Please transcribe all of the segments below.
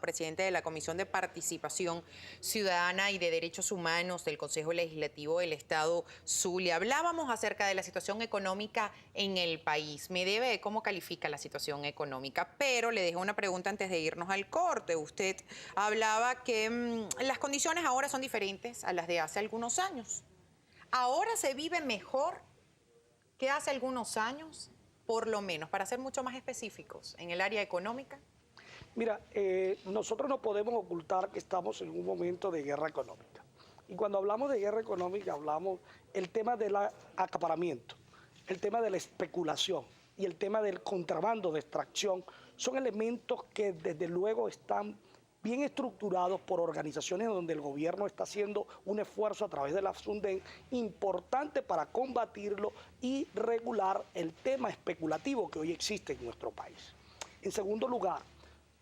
Presidente de la Comisión de Participación Ciudadana y de Derechos Humanos del Consejo Legislativo del Estado Zulia. Hablábamos acerca de la situación económica en el país. Me debe de cómo califica la situación económica, pero le dejo una pregunta antes de irnos al corte. Usted hablaba que las condiciones ahora son diferentes a las de hace algunos años. ¿Ahora se vive mejor que hace algunos años? Por lo menos, para ser mucho más específicos, en el área económica. Mira, nosotros no podemos ocultar que estamos en un momento de guerra económica. Y cuando hablamos de guerra económica, hablamos el tema del acaparamiento, el tema de la especulación y el tema del contrabando de extracción. Son elementos que desde luego están bien estructurados por organizaciones donde el gobierno está haciendo un esfuerzo a través de la SUNDEN importante para combatirlo y regular el tema especulativo que hoy existe en nuestro país. En segundo lugar,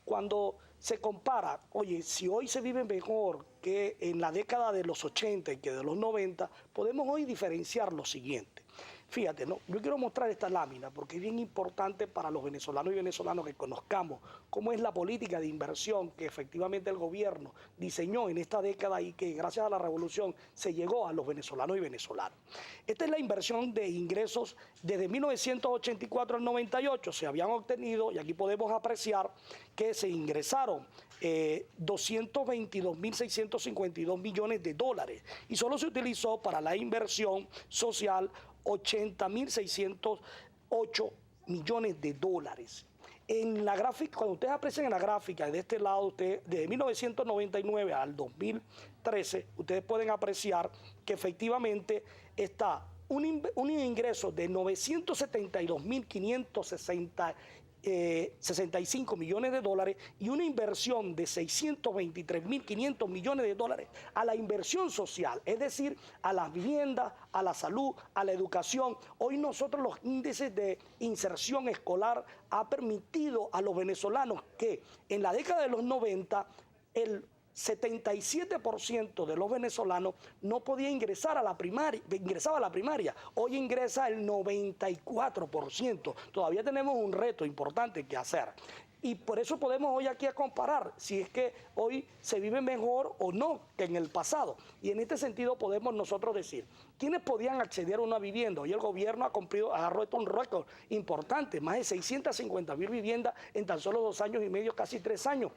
cuando se compara, oye, si hoy se vive mejor que en la década de los 80 y que de los 90, podemos hoy diferenciar lo siguiente. Fíjate, ¿no? Yo quiero mostrar esta lámina porque es bien importante para los venezolanos y venezolanas que conozcamos cómo es la política de inversión que efectivamente el gobierno diseñó en esta década y que gracias a la revolución se llegó a los venezolanos y venezolanas. Esta es la inversión de ingresos desde 1984 al 98. Se habían obtenido, y aquí podemos apreciar que se ingresaron 222.652 millones de dólares y solo se utilizó para la inversión social 80.608 millones de dólares. En la gráfica, cuando ustedes aprecian en la gráfica de este lado, ustedes, desde 1999 al 2013, ustedes pueden apreciar que efectivamente está un ingreso de 972.565 millones de dólares y una inversión de 623.500 millones de dólares a la inversión social, es decir, a las viviendas, a la salud, a la educación. Hoy nosotros los índices de inserción escolar ha permitido a los venezolanos que en la década de los 90 el 77% de los venezolanos no podía ingresar a la primaria, ingresaba a la primaria. Hoy ingresa el 94%. Todavía tenemos un reto importante que hacer. Y por eso podemos hoy aquí a comparar si es que hoy se vive mejor o no que en el pasado. Y en este sentido podemos nosotros decir, ¿quiénes podían acceder a una vivienda? Hoy el gobierno ha roto un récord importante, más de 650.000 viviendas en tan solo 2 años y medio, casi 3 años,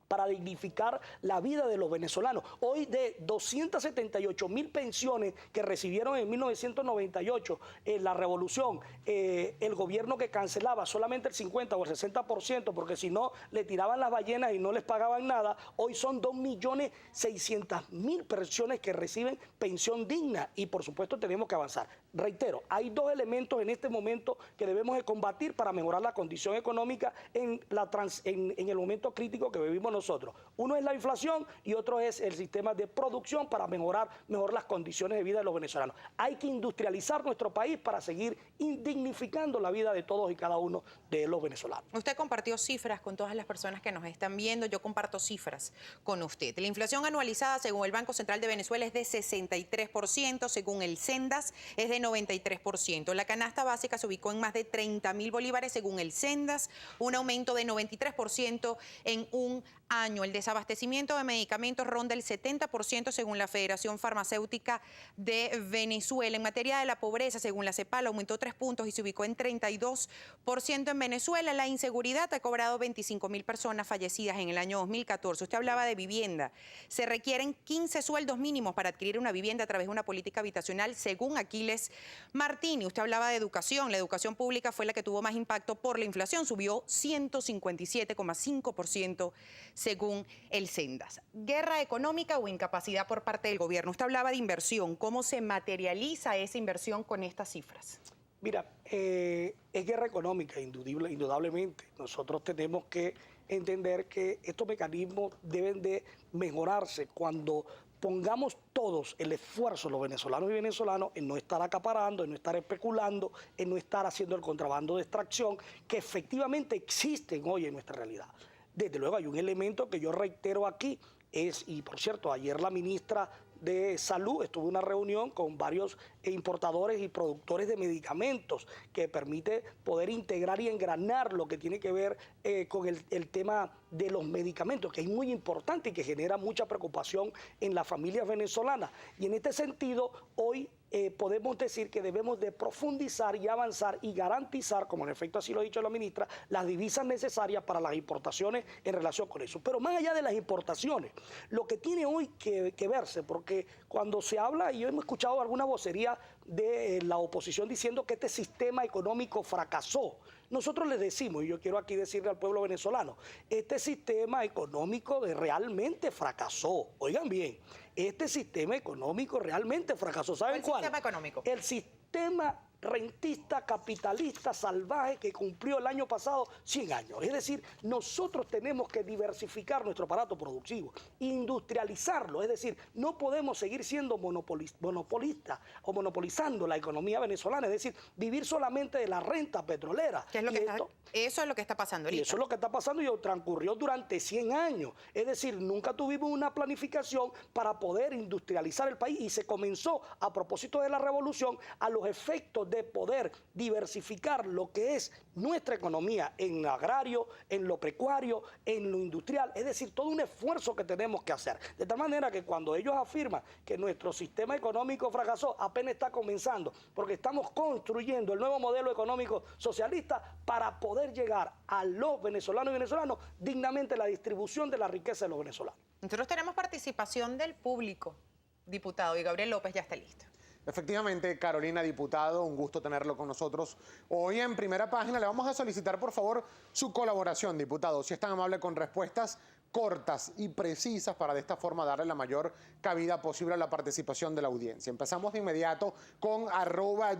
para dignificar la vida de los venezolanos. Hoy de 278.000 pensiones que recibieron en 1998, en la revolución, el gobierno que cancelaba solamente el 50 o el 60%, porque si no le tiraban las ballenas y no les pagaban nada, hoy son 2.600.000 personas que reciben pensión digna y por supuesto tenemos que avanzar. Reitero, hay 2 elementos en este momento que debemos de combatir para mejorar la condición económica en el momento crítico que vivimos nosotros. Uno es la inflación y otro es el sistema de producción para mejorar las condiciones de vida de los venezolanos. Hay que industrializar nuestro país para seguir dignificando la vida de todos y cada uno de los venezolanos. Usted compartió cifras con todas las personas que nos están viendo. Yo comparto cifras con usted. La inflación anualizada según el Banco Central de Venezuela es de 63%, según el Sendas es de 93%. La canasta básica se ubicó en más de 30.000 bolívares según el Sendas, un aumento de 93% en un año. El desabastecimiento de medicamentos ronda el 70% según la Federación Farmacéutica de Venezuela. En materia de la pobreza, según la CEPAL, aumentó 3 puntos y se ubicó en 32% en Venezuela. La inseguridad ha cobrado 25.000 personas fallecidas en el año 2014. Usted hablaba de vivienda. Se requieren 15 sueldos mínimos para adquirir una vivienda a través de una política habitacional, según Aquiles Martínez. Usted hablaba de educación. La educación pública fue la que tuvo más impacto por la inflación. Subió 157,5% según el Sendas. ¿Guerra económica o incapacidad por parte del gobierno? Usted hablaba de inversión. ¿Cómo se materializa esa inversión con estas cifras? Mira, es guerra económica, indudablemente. Nosotros tenemos que entender que estos mecanismos deben de mejorarse cuando pongamos todos el esfuerzo, los venezolanos y venezolanos, en no estar acaparando, en no estar especulando, en no estar haciendo el contrabando de extracción que efectivamente existen hoy en nuestra realidad. Desde luego hay un elemento que yo reitero aquí, y por cierto, ayer la ministra de Salud estuvo en una reunión con varios importadores y productores de medicamentos, que permite poder integrar y engranar lo que tiene que ver con el tema de los medicamentos, que es muy importante y que genera mucha preocupación en las familias venezolanas. Y en este sentido, hoy podemos decir que debemos de profundizar y avanzar y garantizar, como en efecto así lo ha dicho la ministra, las divisas necesarias para las importaciones en relación con eso. Pero más allá de las importaciones, lo que tiene hoy que verse, porque cuando se habla, y yo hemos escuchado alguna vocería de la oposición diciendo que este sistema económico fracasó. Nosotros les decimos, y yo quiero aquí decirle al pueblo venezolano, este sistema económico realmente fracasó. Oigan bien, este sistema económico realmente fracasó. ¿Saben cuál? ¿Cuál sistema económico? El sistema rentista, capitalista, salvaje que cumplió el año pasado 100 años. Es decir, nosotros tenemos que diversificar nuestro aparato productivo, industrializarlo. Es decir, no podemos seguir siendo monopolistas o monopolizando la economía venezolana. Es decir, vivir solamente de la renta petrolera. ¿Qué es lo que eso es lo que está pasando ahorita. Y eso es lo que está pasando y transcurrió durante 100 años. Es decir, nunca tuvimos una planificación para poder industrializar el país y se comenzó, a propósito de la revolución, a los efectos de poder diversificar lo que es nuestra economía en lo agrario, en lo pecuario, en lo industrial. Es decir, todo un esfuerzo que tenemos que hacer. De tal manera que cuando ellos afirman que nuestro sistema económico fracasó, apenas está comenzando, porque estamos construyendo el nuevo modelo económico socialista para poder llegar a los venezolanos y venezolanos dignamente la distribución de la riqueza de los venezolanos. Nosotros tenemos participación del público, diputado, y Gabriel López ya está listo. Efectivamente, Carolina, diputado, un gusto tenerlo con nosotros. Hoy en Primera Página le vamos a solicitar, por favor, su colaboración, diputado. Si es tan amable, con respuestas cortas y precisas para de esta forma darle la mayor cabida posible a la participación de la audiencia. Empezamos de inmediato con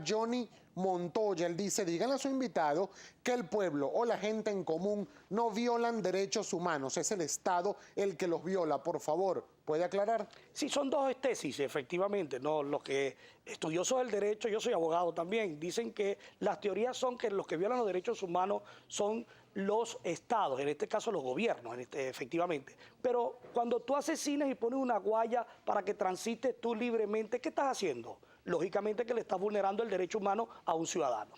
@Johnny Montoya. Él dice, díganle a su invitado que el pueblo o la gente en común no violan derechos humanos. Es el Estado el que los viola. Por favor, ¿puede aclarar? Sí, son dos tesis, efectivamente. No, los que estudiosos del derecho, yo soy abogado también, dicen que las teorías son que los que violan los derechos humanos son los estados, en este caso los gobiernos, efectivamente. Pero cuando tú asesinas y pones una guaya para que transites tú libremente, ¿qué estás haciendo? Lógicamente que le estás vulnerando el derecho humano a un ciudadano.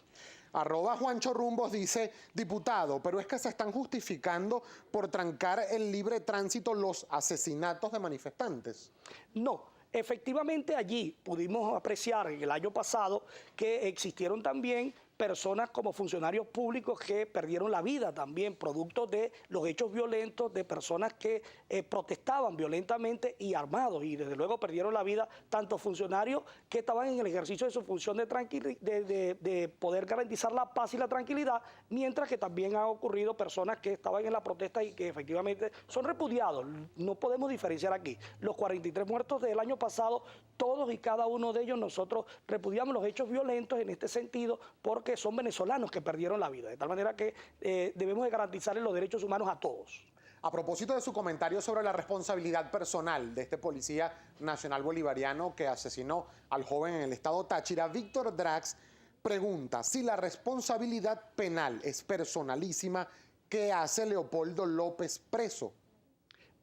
@Juancho Rumbos dice, diputado, pero es que se están justificando por trancar el libre tránsito los asesinatos de manifestantes. No, efectivamente allí pudimos apreciar en el año pasado que existieron también personas como funcionarios públicos que perdieron la vida también, producto de los hechos violentos de personas que protestaban violentamente y armados, y desde luego perdieron la vida tanto funcionarios que estaban en el ejercicio de su función de poder garantizar la paz y la tranquilidad, mientras que también han ocurrido personas que estaban en la protesta y que efectivamente son repudiados. No podemos diferenciar aquí. Los 43 muertos del año pasado, todos y cada uno de ellos nosotros repudiamos los hechos violentos en este sentido, porque son venezolanos que perdieron la vida, de tal manera que debemos de garantizarles los derechos humanos a todos. A propósito de su comentario sobre la responsabilidad personal de este policía nacional bolivariano que asesinó al joven en el estado Táchira, Víctor Drax pregunta, si la responsabilidad penal es personalísima, ¿qué hace Leopoldo López preso?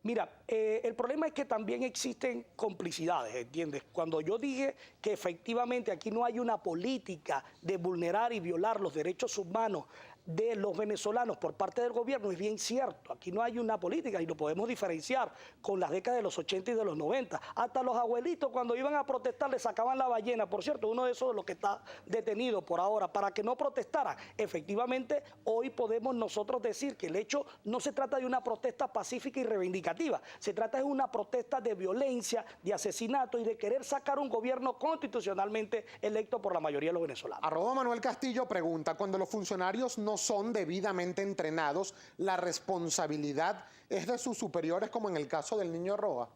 Mira, el problema es que también existen complicidades, ¿entiendes? Cuando yo dije que efectivamente aquí no hay una política de vulnerar y violar los derechos humanos de los venezolanos por parte del gobierno, es bien cierto. Aquí no hay una política y lo podemos diferenciar con las décadas de los 80 y de los 90. Hasta los abuelitos cuando iban a protestar le sacaban la ballena. Por cierto, uno de esos es los que está detenido por ahora para que no protestaran. Efectivamente, hoy podemos nosotros decir que el hecho no se trata de una protesta pacífica y reivindicativa. Se trata de una protesta de violencia, de asesinato y de querer sacar un gobierno constitucionalmente electo por la mayoría de los venezolanos. @Manuel Castillo pregunta, cuando los funcionarios no son debidamente entrenados, ¿la responsabilidad es de sus superiores como en el caso del niño Roa?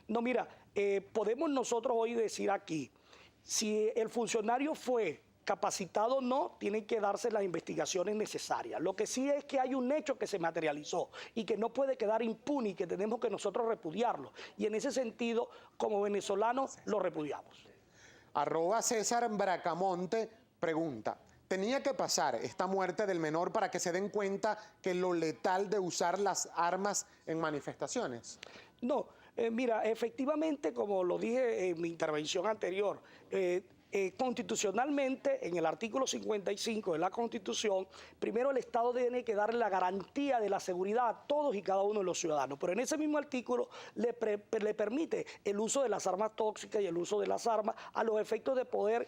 No, mira, podemos nosotros hoy decir aquí, si el funcionario fue capacitado o no, tienen que darse las investigaciones necesarias. Lo que sí es que hay un hecho que se materializó y que no puede quedar impune y que tenemos que nosotros repudiarlo. Y en ese sentido, como venezolanos, lo repudiamos. @César Bracamonte pregunta, ¿tenía que pasar esta muerte del menor para que se den cuenta que lo letal de usar las armas en manifestaciones? No, mira, efectivamente, como lo dije en mi intervención anterior, Constitucionalmente, en el artículo 55 de la Constitución, primero el Estado tiene que darle la garantía de la seguridad a todos y cada uno de los ciudadanos, pero en ese mismo artículo le permite el uso de las armas tóxicas y el uso de las armas a los efectos de poder,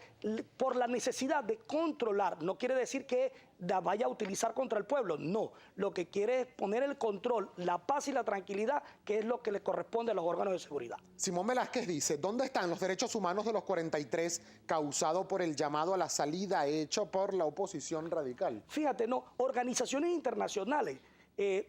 por la necesidad de controlar. No quiere decir que la vaya a utilizar contra el pueblo, no. Lo que quiere es poner el control, la paz y la tranquilidad, que es lo que le corresponde a los órganos de seguridad. Simón Velázquez dice, ¿dónde están los derechos humanos de los 43 causados por el llamado a la salida hecho por la oposición radical? Fíjate, no, organizaciones internacionales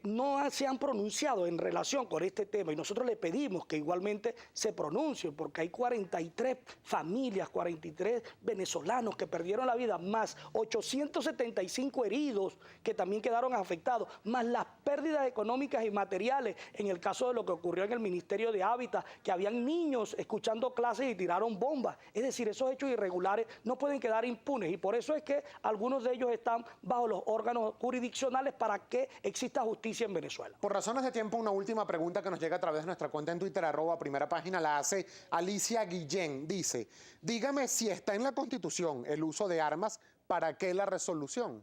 no se han pronunciado en relación con este tema y nosotros le pedimos que igualmente se pronuncien porque hay 43 familias, 43 venezolanos que perdieron la vida, más 875 heridos que también quedaron afectados, más las pérdidas económicas y materiales en el caso de lo que ocurrió en el Ministerio de Hábitat, que habían niños escuchando clases y tiraron bombas. Es decir, esos hechos irregulares no pueden quedar impunes y por eso es que algunos de ellos están bajo los órganos jurisdiccionales para que exista justicia en Venezuela. Por razones de tiempo, una última pregunta que nos llega a través de nuestra cuenta en Twitter, @primera página, la hace Alicia Guillén. Dice, dígame si está en la Constitución el uso de armas, ¿para qué la resolución?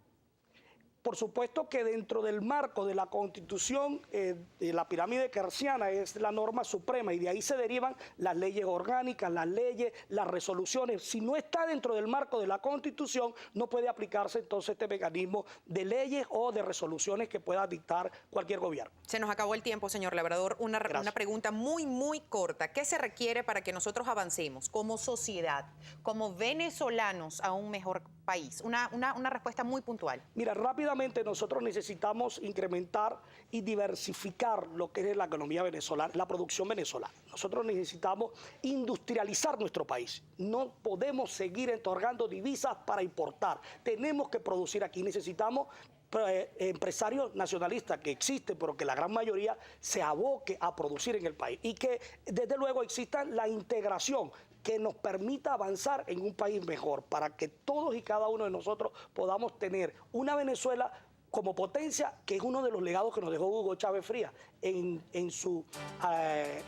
Por supuesto que dentro del marco de la Constitución, la pirámide kersiana es la norma suprema y de ahí se derivan las leyes orgánicas, las leyes, las resoluciones. Si no está dentro del marco de la Constitución, no puede aplicarse entonces este mecanismo de leyes o de resoluciones que pueda dictar cualquier gobierno. Se nos acabó el tiempo, señor Labrador. Una pregunta muy corta. ¿Qué se requiere para que nosotros avancemos como sociedad, como venezolanos, a un mejor país? Una respuesta muy puntual. Mira, rápidamente nosotros necesitamos incrementar y diversificar lo que es la economía venezolana, la producción venezolana. Nosotros necesitamos industrializar nuestro país. No podemos seguir otorgando divisas para importar. Tenemos que producir aquí. Necesitamos empresarios nacionalistas que existen, pero que la gran mayoría se aboque a producir en el país. Y que desde luego exista la integración que nos permita avanzar en un país mejor, para que todos y cada uno de nosotros podamos tener una Venezuela como potencia, que es uno de los legados que nos dejó Hugo Chávez Frías en su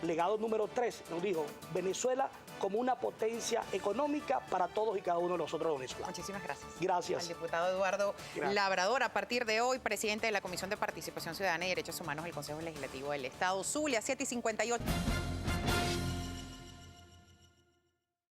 legado número 3. Nos dijo, Venezuela como una potencia económica para todos y cada uno de nosotros venezolanos. Muchísimas gracias. Gracias. Al diputado Eduardo Labrador, a partir de hoy, presidente de la Comisión de Participación Ciudadana y Derechos Humanos del Consejo Legislativo del Estado Zulia, 7:58.